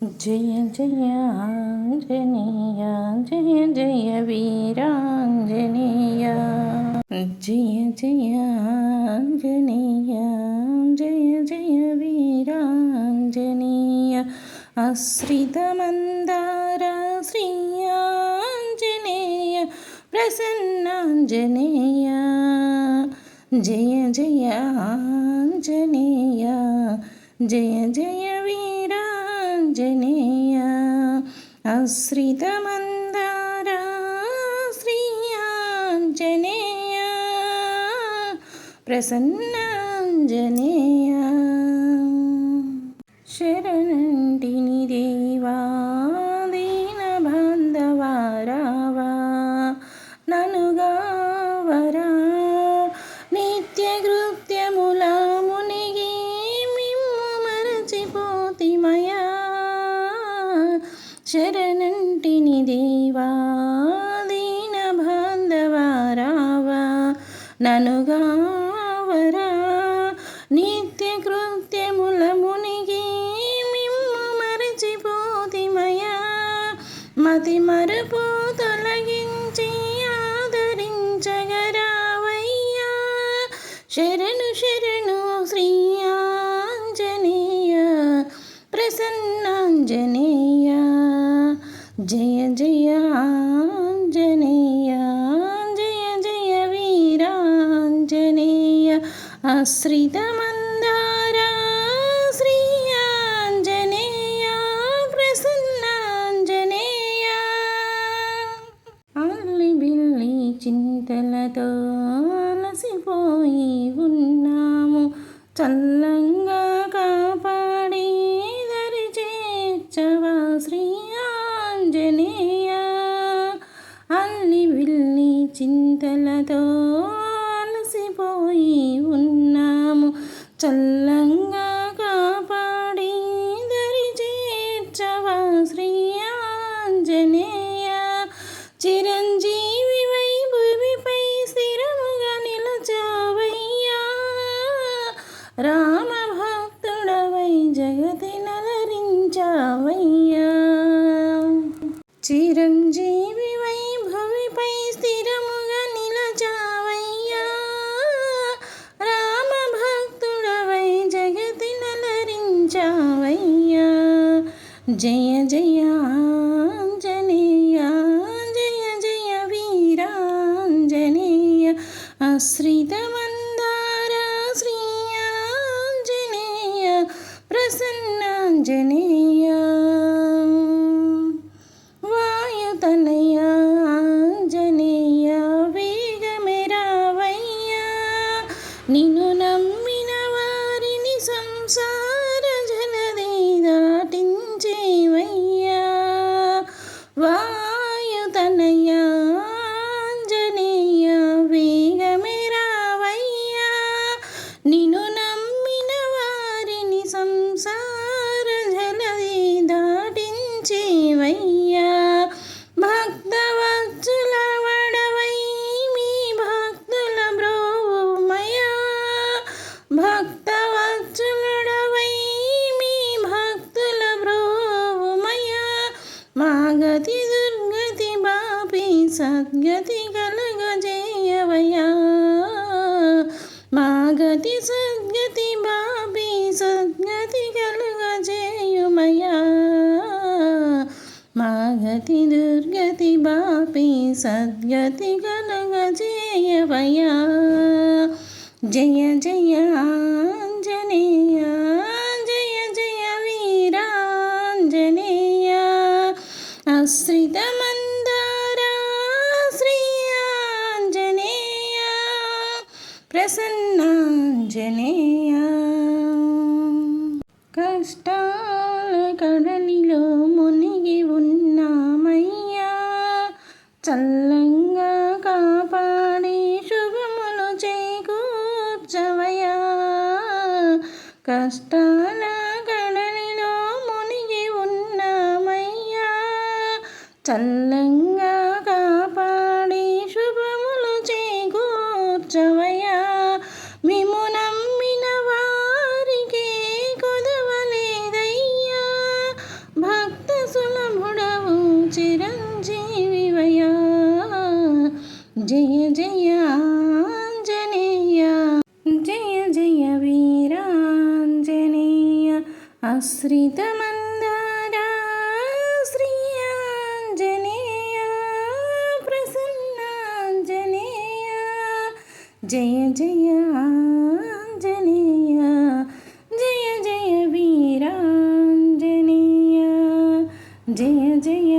జయ జయ ఆంజనేయ జయ జయ వీరాంజనేయ జయ జయ ఆంజనేయ జయ జయ వీరాంజనేయ ఆశ్రితమందార శ్రీయాంజనేయ ప్రసన్నాంజనేయ జయ జయ ఆంజనేయ జయ జయ వీరాంజనేయ ఆశ్రితమందార శ్రీయాంజనేయ ప్రసన్నాంజనేయ శరణంటిని దేవా దీన బాంధవా రావా ననుగావరా నిత్య కృత్యముల మునిగి మిమ్ము మరచిపోతిమయా శరణంటిని దేవా దీన బాంధవా రావా ననుగావరా నిత్య కృత్యముల మునిగి మిమ్ము మరచిపోతిమయా మతి మరుపు తొలగించి ఆదరించగరావయ్యా శరణు శరణు శ్రీ ఆంజనేయ ప్రసన్నాంజనేయ జయ జయ ఆంజనేయ జయ జయ వీరాంజనేయ ఆశ్రితమందార శ్రీ ఆంజనేయ ప్రసన్నాంజనేయ అల్లి బిల్లి చింతలతో అలసిపోయి ఉన్నాము చల్లంగా కాపాడి దరి చేర్చవా శ్రీ ఆంజనేయ అల్లి బిల్లి చింతలతో అలసిపోయి ఉన్నాము చల్లంగా కాపాడి దరి చేర్చవా శ్రీ ఆంజనేయ చిరంజీవి భూమిపై స్థిరముగా నిలచావయ్యా రామ భక్తుడవై జగతి నలరించావయ్యా చిరంజీవి భూమిపై స్థిరముగా నిలచావయ్యా రామ భక్తుడవై జగతి నలరించావయ్యా జయ జయ ఆంజనేయ జయ జయ వీరాంజనేయ ఆశ్రితమందార శ్రీ ఆంజనేయ ప్రసన్నాంజనేయ వాయుతనయ ఆంజనేయ వేగమెరావయ్యా నిన్ను నమ్మిన వారిని సంసార జలది దాటించేవయ్యా వాయుతనయ ఆంజనేయ వేగమెరావయ్యా నిన్ను నమ్మిన వారిని సంసార జలది దాటించేవయ్యా భక్తవత్సల వడవై మీ భక్తుల బ్రోమయా భక్తవత్సలుడవై మీ భక్తుల బ్రోమయా మాగతి దుర్గతి బాపి సద్గతి కలగజేయవయ్యా మాగతి సద్గతి బాపి సద్గతి కలుగజేయుమయా మాగతి దుర్గతి బాపి సద్గతి కలుగజేయవయ్యా జయ జయ ఆంజనేయ జయ జయ వీరాంజనేయ ఆశ్రితమందార శ్రీ ఆంజనేయ ప్రసన్నాంజనేయ కష్టాల కడలిలో మునిగి ఉన్నామయ్యా చల్లంగా కాపాడి శుభములు చేకూర్చవయ్యా కష్టాల కడలిలో మునిగి ఉన్నామయ్యా చల్లంగా కాపాడి శుభములు చేకూర్చవయ్యా మిమ్ము నమ్మిన వారికి కొదవలేదయ్యా ఆశ్రితమందార శ్రీ ఆంజనేయ ప్రసన్నాంజనేయ జయ జయ ఆంజనేయ జయ జయ వీరాంజనేయ జయ జయ